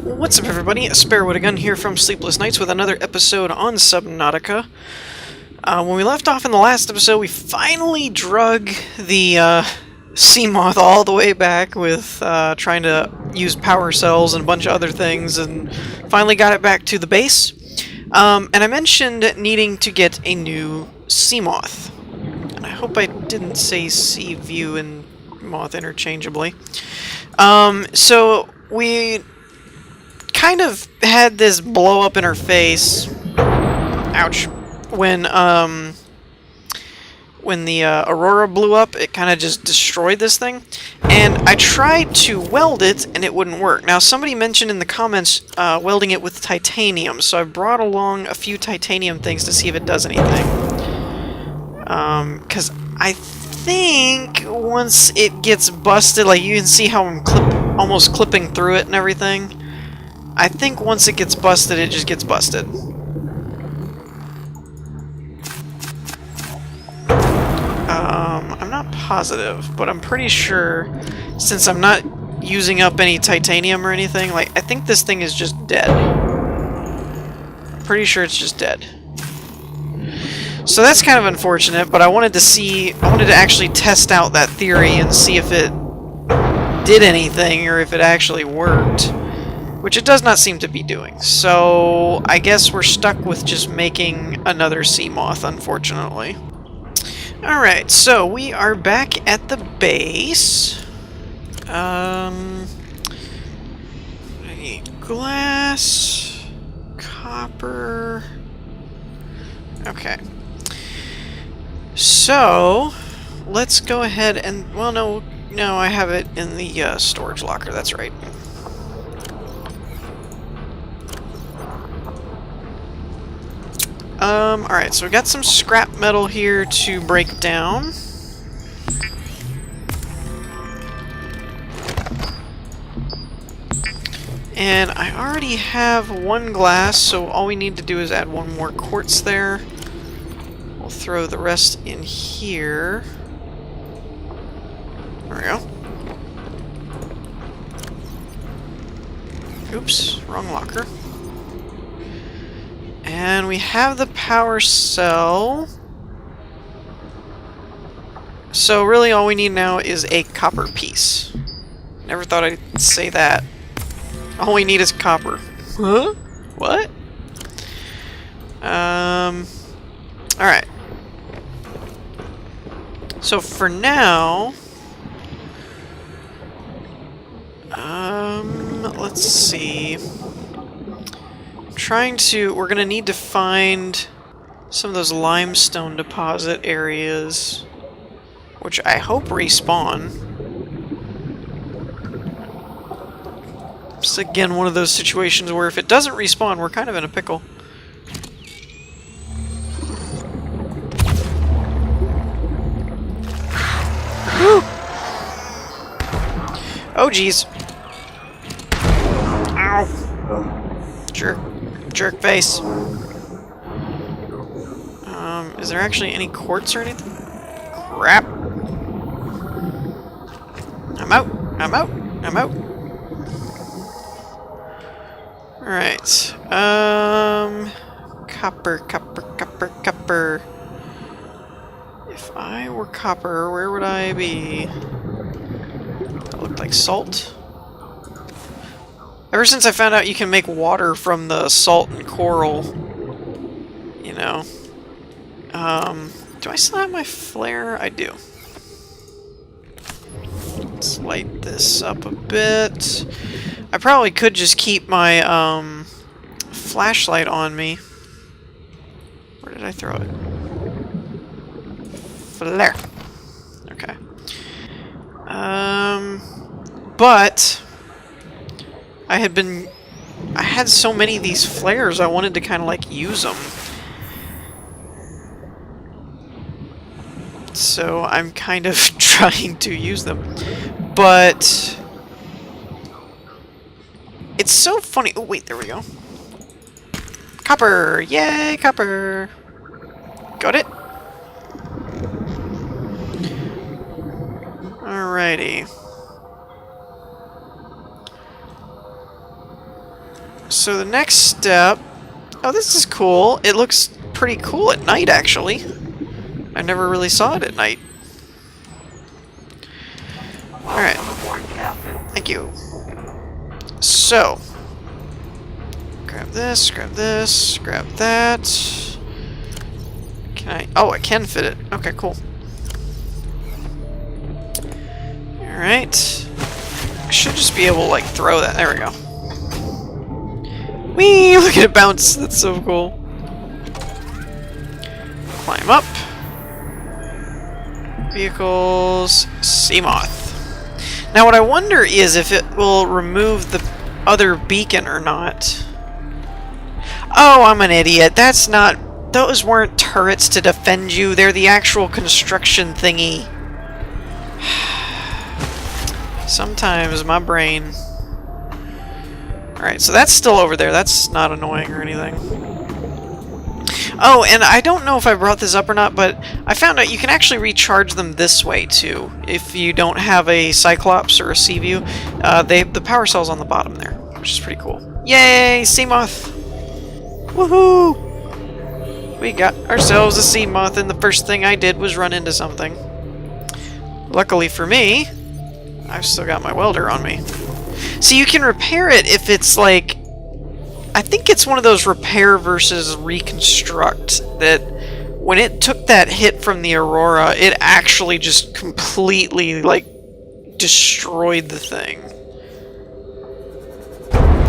What's up, everybody? Spare with a Gun here from Sleepless Nights with another episode on Subnautica. When we left off in the last episode, we finally drug the Seamoth all the way back with trying to use power cells and a bunch of other things, and finally got it back to the base. And I mentioned needing to get a new Seamoth. And I hope I didn't say Sea View and Moth interchangeably. So we kind of had this blow up in our face. Ouch. When the Aurora blew up, it kind of just destroyed this thing. And I tried to weld it, and it wouldn't work. Now, somebody mentioned in the comments welding it with titanium, so I brought along a few titanium things to see if it does anything. Because I think once it gets busted, like you can see how I'm almost clipping through it and everything. I think once it gets busted, it just gets busted. I'm not positive, but I'm pretty sure, since I'm not using up any titanium or anything, like, I think this thing is just dead. I'm pretty sure it's just dead. So that's kind of unfortunate, but I wanted to actually test out that theory and see if it did anything or if it actually worked, which it does not seem to be doing. So I guess we're stuck with just making another Seamoth, unfortunately. Alright, so we are back at the base. I need glass, copper. Okay. So, let's go ahead and, well, no, I have it in the storage locker, that's right. Alright, so we've got some scrap metal here to break down. And I already have one glass, so all we need to do is add one more quartz there. We'll throw the rest in here. There we go. Oops, wrong locker. And we have the power cell. So really all we need now is a copper piece. Never thought I'd say that. All we need is copper. Huh? What? Alright. So for now, let's see. We're gonna need to find some of those limestone deposit areas, which I hope respawn. It's again one of those situations where if it doesn't respawn, we're kind of in a pickle. Oh geez. Ow. Jerk face. Is there actually any quartz or anything? Crap. I'm out. Alright. Copper. If I were copper, where would I be? That looked like salt. Ever since I found out you can make water from the salt and coral, you know. Do I still have my flare? I do. Let's light this up a bit. I probably could just keep my, flashlight on me. Where did I throw it? Flare. Okay. But I had so many of these flares, I wanted to kind of like use them. So I'm kind of trying to use them. But it's so funny. Oh wait, there we go. Copper! Yay, copper! Got it? Alrighty. So the next step... Oh, this is cool. It looks pretty cool at night, actually. I never really saw it at night. Alright. Thank you. So. Grab this, grab this, grab that. Can I... Oh, I can fit it. Okay, cool. Alright. I should just be able to, like, throw that. There we go. Whee! Look at it bounce. That's so cool. Climb up. Vehicles. Seamoth. Now what I wonder is if it will remove the other beacon or not. Oh, I'm an idiot. That's not... Those weren't turrets to defend you. They're the actual construction thingy. Sometimes my brain... Alright, so that's still over there. That's not annoying or anything. Oh, and I don't know if I brought this up or not, but I found out you can actually recharge them this way, too. If you don't have a Cyclops or a Seaview. The power cell's on the bottom there, which is pretty cool. Yay! Seamoth! Woohoo! We got ourselves a Seamoth, and the first thing I did was run into something. Luckily for me, I've still got my welder on me. So you can repair it if it's like... I think it's one of those repair versus reconstruct that when it took that hit from the Aurora, it actually just completely, like, destroyed the thing.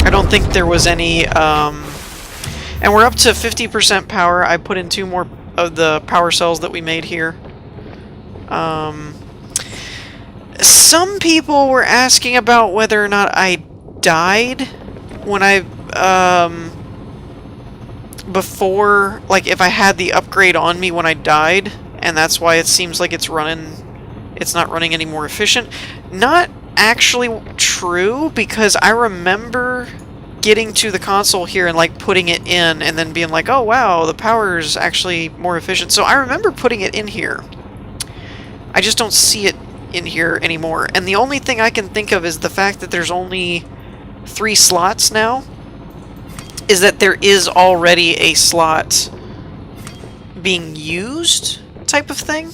I don't think there was any, and we're up to 50% power. I put in 2 more of the power cells that we made here. Some people were asking about whether or not I died when I, before, like, if I had the upgrade on me when I died, and that's why it seems like it's not running any more efficient. Not actually true, because I remember getting to the console here and, like, putting it in, and then being like, oh wow, the power's actually more efficient. So I remember putting it in here. I just don't see it in here anymore. And the only thing I can think of is the fact that there's only 3 slots now, is that there is already a slot being used type of thing.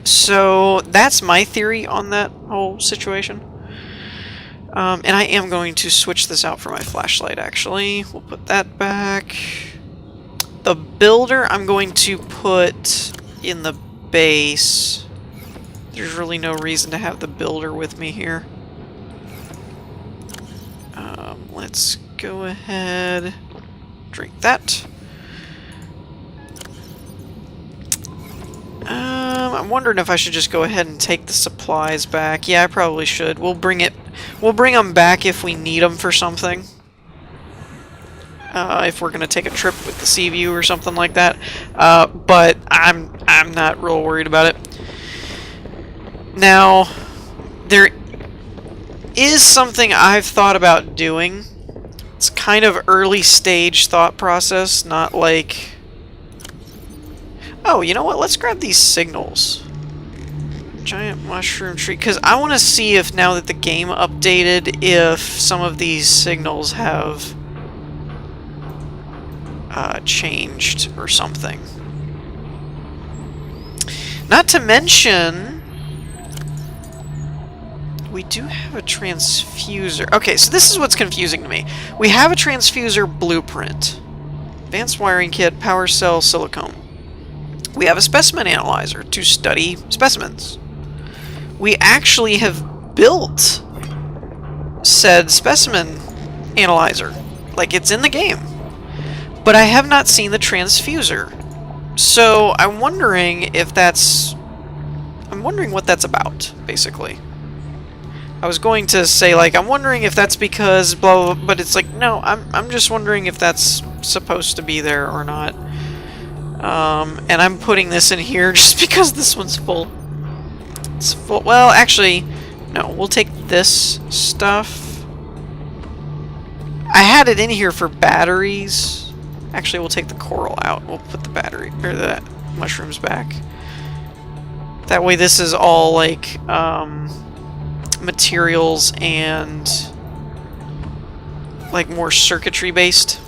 So that's my theory on that whole situation. And I am going to switch this out for my flashlight, actually. We'll put that back. The builder I'm going to put in the base. There's really no reason to have the builder with me here. Let's go ahead, drink that. I'm wondering if I should just go ahead and take the supplies back. Yeah, I probably should. We'll bring them back if we need them for something. If we're gonna take a trip with the Seaview or something like that. But I'm not real worried about it. Now, there is something I've thought about doing. It's kind of early stage thought process, not like... Oh, you know what? Let's grab these signals. Giant mushroom tree. Because I want to see if, now that the game updated, if some of these signals have changed or something. Not to mention... We do have a transfuser. Okay, so this is what's confusing to me. We have a transfuser blueprint. Advanced wiring kit, power cell, silicone. We have a specimen analyzer to study specimens. We actually have built said specimen analyzer. Like, it's in the game. But I have not seen the transfuser. So I'm wondering if that's... I'm wondering what that's about, basically. I was going to say, like, I'm wondering if that's because blah, blah, blah, but it's like, no, I'm just wondering if that's supposed to be there or not. And I'm putting this in here just because this one's full. It's full. Well, actually, no, we'll take this stuff. I had it in here for batteries. Actually, we'll take the coral out. We'll put the battery, or the mushrooms back. That way this is all, like, materials and like more circuitry based,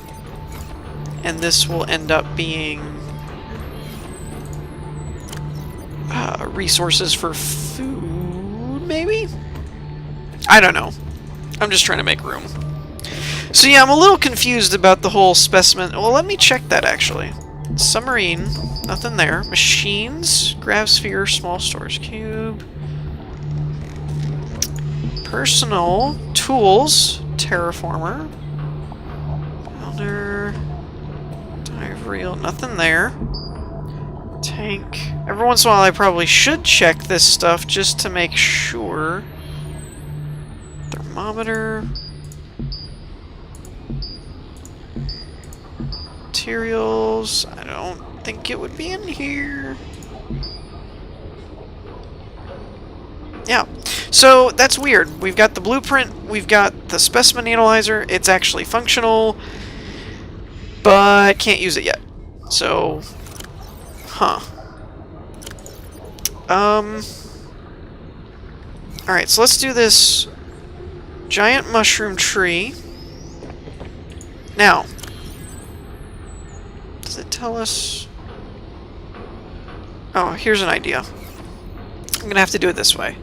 and this will end up being resources for food, maybe? I don't know. I'm just trying to make room. So yeah, I'm a little confused about the whole specimen. Well, let me check that actually. Submarine, nothing there. Machines, grav-sphere, small storage cube. Personal, tools, terraformer. Builder, dive reel, nothing there. Tank. Every once in a while I probably should check this stuff just to make sure. Thermometer. Materials. I don't think it would be in here. Yeah. So that's weird. We've got the blueprint, we've got the specimen analyzer, it's actually functional, but can't use it yet. So, huh. Alright, so let's do this giant mushroom tree. Now, does it tell us? Oh, here's an idea. I'm gonna have to do it this way.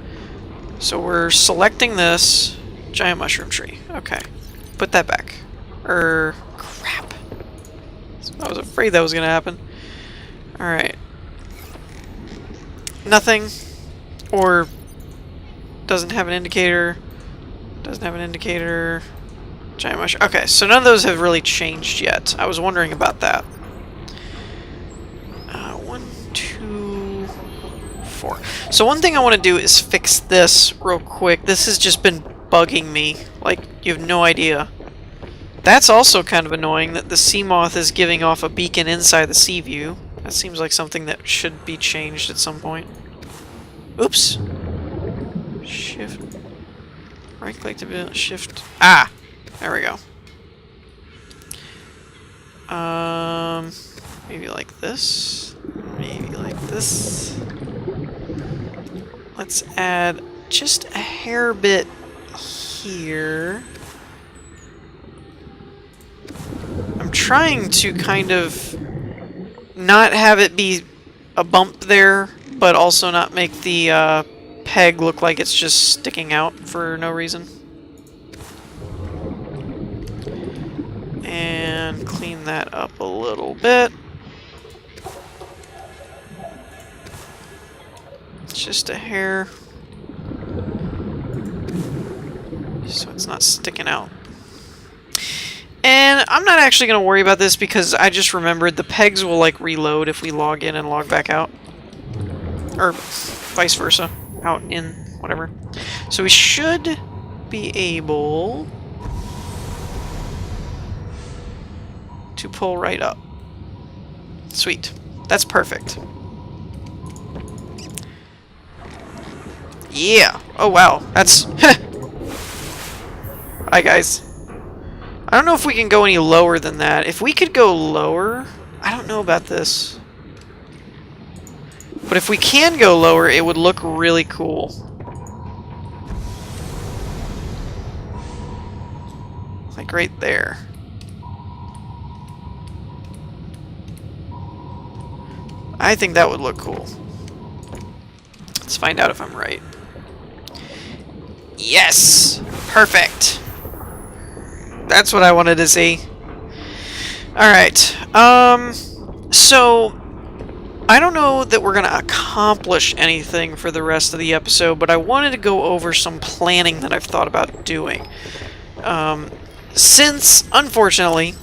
So we're selecting this giant mushroom tree. Okay. Put that back. Crap. I was afraid that was gonna happen. Alright. Nothing. Or doesn't have an indicator. Doesn't have an indicator. Giant mushroom. Okay, so none of those have really changed yet. I was wondering about that. 1, 2, 4. So one thing I want to do is fix this real quick. This has just been bugging me. Like, you have no idea. That's also kind of annoying that the Seamoth is giving off a beacon inside the sea view. That seems like something that should be changed at some point. Oops. Shift. Right click to build. Shift. Ah! There we go. Maybe like this. Maybe like this. Let's add just a hair bit here. I'm trying to kind of not have it be a bump there, but also not make the peg look like it's just sticking out for no reason. And clean that up a little bit. Just a hair. So it's not sticking out. And I'm not actually going to worry about this because I just remembered the pegs will like reload if we log in and log back out. Or vice versa. Out, in, whatever. So we should be able to pull right up. Sweet. That's perfect. Yeah. Oh wow. That's... Hi guys. I don't know if we can go any lower than that. If we could go lower... I don't know about this. But if we can go lower, it would look really cool. Like right there. I think that would look cool. Let's find out if I'm right. Yes! Perfect! That's what I wanted to see. Alright. So... I don't know that we're going to accomplish anything for the rest of the episode, but I wanted to go over some planning that I've thought about doing. Since, unfortunately,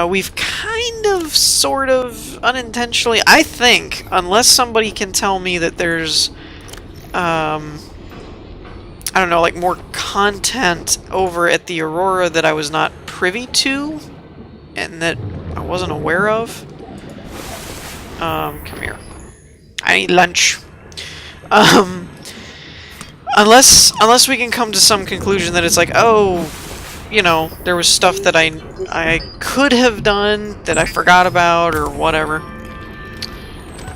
we've kind of, sort of, unintentionally, I think, unless somebody can tell me that there's, I don't know, like more content over at the Aurora that I was not privy to, and that I wasn't aware of. Come here. I need lunch. Unless we can come to some conclusion that it's like, oh, you know, there was stuff that I could have done that I forgot about or whatever.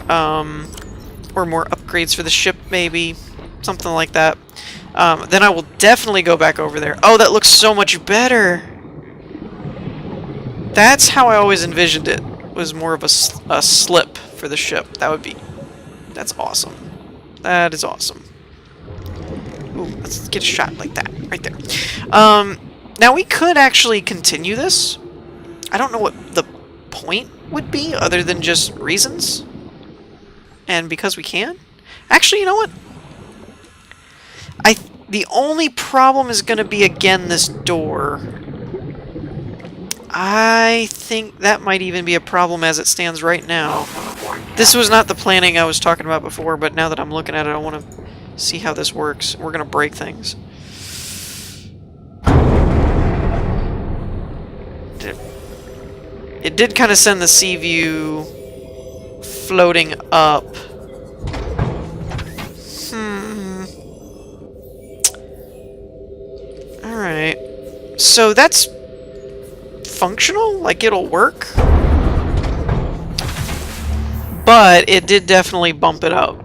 Or more upgrades for the ship, maybe. Something like that. Then I will definitely go back over there. Oh, that looks so much better! That's how I always envisioned it. Was more of a slip for the ship. That's awesome. That is awesome. Ooh, let's get a shot like that, right there. Now we could actually continue this. I don't know what the point would be, other than just reasons. And because we can. Actually, you know what? The only problem is going to be, again, this door. I think that might even be a problem as it stands right now. This was not the planning I was talking about before, but now that I'm looking at it, I want to see how this works. We're going to break things. It did kind of send the sea view floating up. Alright. So that's functional? Like, it'll work? But it did definitely bump it up.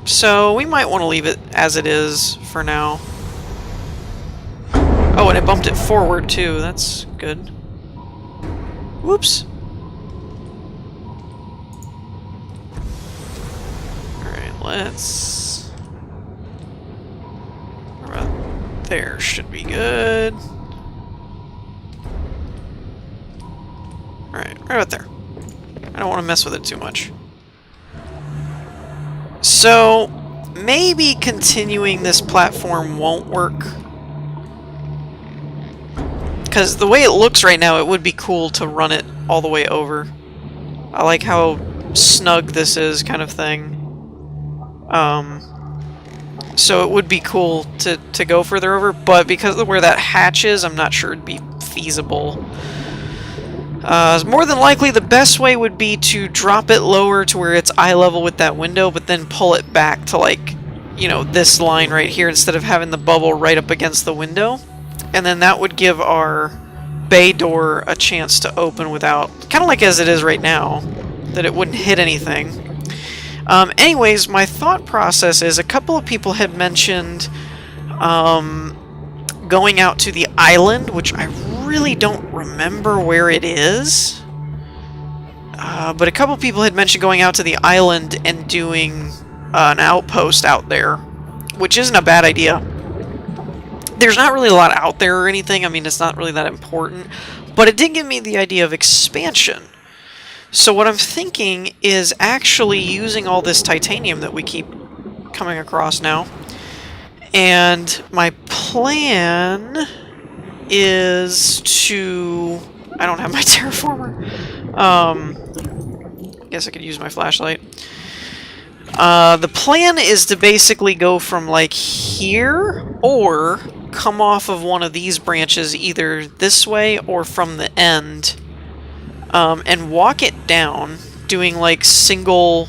So we might want to leave it as it is for now. Oh, and it bumped it forward too. That's good. Whoops. Alright, let's... Right there should be good. Alright, right about there. I don't want to mess with it too much. So, maybe continuing this platform won't work. Because the way it looks right now, it would be cool to run it all the way over. I like how snug this is, kind of thing. So it would be cool to go further over, but because of where that hatch is, I'm not sure it'd be feasible. More than likely, the best way would be to drop it lower to where it's eye level with that window, but then pull it back to, like, you know, this line right here instead of having the bubble right up against the window. And then that would give our bay door a chance to open without, kind of like as it is right now, that it wouldn't hit anything. Anyways, my thought process is a couple of people had mentioned going out to the island, which I really don't remember where it is. But a couple people had mentioned going out to the island and doing an outpost out there, which isn't a bad idea. There's not really a lot out there or anything. I mean, it's not really that important. But it did give me the idea of expansion. So what I'm thinking is actually using all this titanium that we keep coming across now. And my plan is to... I don't have my terraformer. Guess I could use my flashlight. The plan is to basically go from, like, here, or come off of one of these branches either this way or from the end, and walk it down, doing, like, single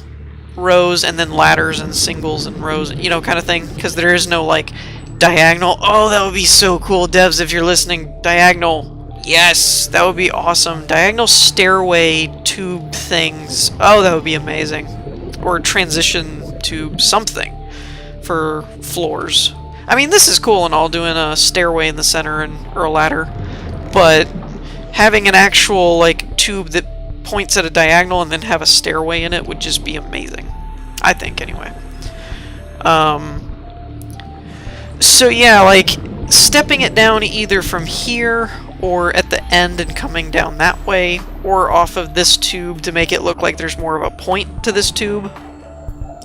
rows and then ladders and singles and rows, you know, kind of thing, because there is no, like, diagonal. Oh, that would be so cool, devs, if you're listening. Diagonal. Yes, that would be awesome. Diagonal stairway tube things. Oh, that would be amazing. Or transition to something for floors. I mean, this is cool and all, doing a stairway in the center or a ladder, but having an actual, like, tube that points at a diagonal and then have a stairway in it would just be amazing. I think, anyway. So yeah, like, stepping it down either from here or at the end and coming down that way, or off of this tube to make it look like there's more of a point to this tube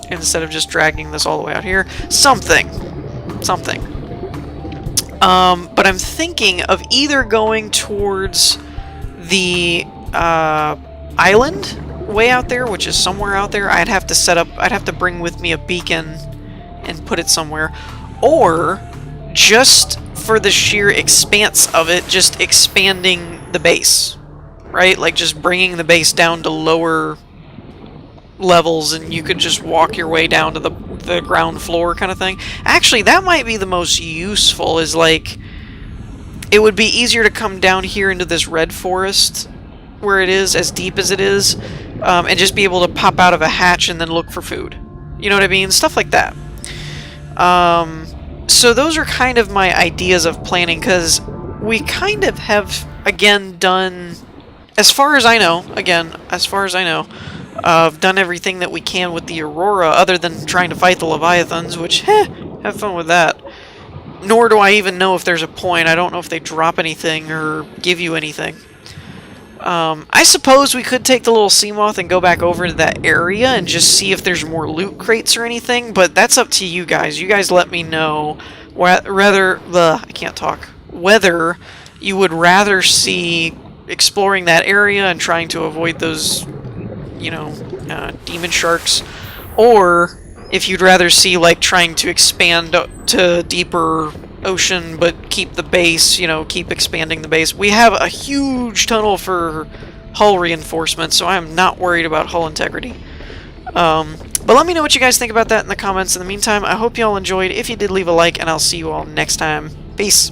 instead of just dragging this all the way out here. Something. But I'm thinking of either going towards the island way out there, which is somewhere out there. I'd have to bring with me a beacon and put it somewhere, or just for the sheer expanse of it, just expanding the base, right? Like, just bringing the base down to lower levels and you could just walk your way down to the ground floor kind of thing. Actually, that might be the most useful, is, like, it would be easier to come down here into this red forest where it is, as deep as it is, and just be able to pop out of a hatch and then look for food. You know what I mean? Stuff like that. So those are kind of my ideas of planning, because we kind of have, again, done as far as I know, again, as far as I know, I've done everything that we can with the Aurora, other than trying to fight the Leviathans, which, have fun with that. Nor do I even know if there's a point. I don't know if they drop anything or give you anything. I suppose we could take the little Seamoth and go back over to that area and just see if there's more loot crates or anything, but that's up to you guys. You guys let me know whether you would rather see exploring that area and trying to avoid those, demon sharks, or if you'd rather see, like, trying to expand to deeper ocean but keep the base, keep expanding the base. We have a huge tunnel for hull reinforcement, so I'm not worried about hull integrity. But let me know what you guys think about that in the comments. In the meantime, I hope you all enjoyed. If you did, leave a like, and I'll see you all next time. Peace!